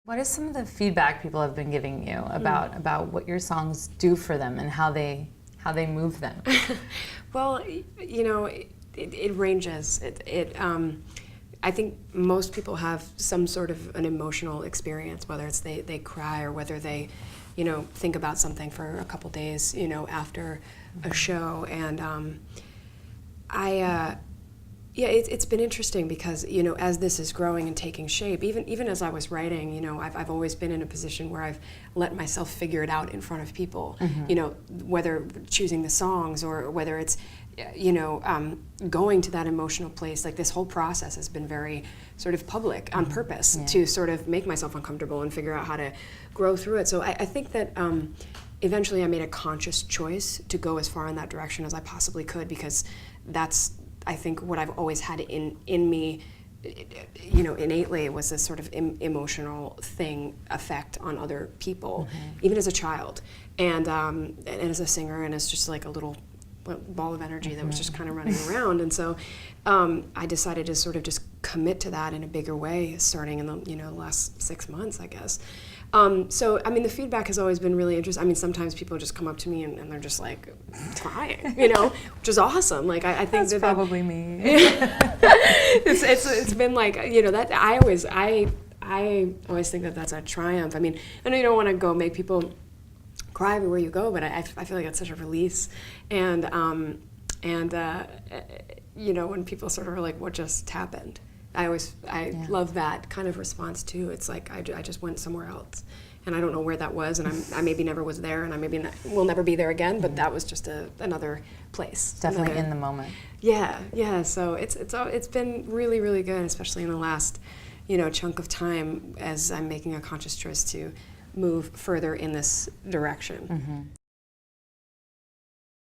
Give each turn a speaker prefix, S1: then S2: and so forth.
S1: What is some of the feedback people have been giving you about what your songs do for them and how they move them?
S2: Well, you know, it ranges. I think most people have some sort of an emotional experience, whether it's they cry or whether they, you know, think about something for a couple days, you know, after a show. And yeah, it's been interesting because, you know, as this is growing and taking shape, even as I was writing, you know, I've always been in a position where I've let myself figure it out in front of people, you know, whether choosing the songs or whether it's, you know, going to that emotional place. Like, this whole process has been very sort of public on purpose to sort of make myself uncomfortable and figure out how to grow through it. So I think that eventually I made a conscious choice to go as far in that direction as I possibly could, because that's, I think, what I've always had in me, you know, innately, was this sort of emotional effect on other people, even as a child, and as a singer, and as just like a little ball of energy that was just kind of running around. And so I decided to sort of just commit to that in a bigger way, starting in the, you know, last 6 months, I guess. So, I mean, the feedback has always been really interesting. I mean, sometimes people just come up to me and they're just like crying, you know, which is awesome. Like, I think
S1: that's probably me.
S2: It's been like, you know, that I always think that that's a triumph. I mean, I know you don't want to go make people cry everywhere you go, but I feel like it's such a release. And you know, when people sort of are like, what just happened? I love that kind of response too. It's like, I just went somewhere else, and I don't know where that was, and I maybe never was there, and I maybe will never be there again, but that was just another place.
S1: Definitely in the moment.
S2: Yeah, so it's been really, really good, especially in the last, you know, chunk of time, as I'm making a conscious choice to move further in this direction.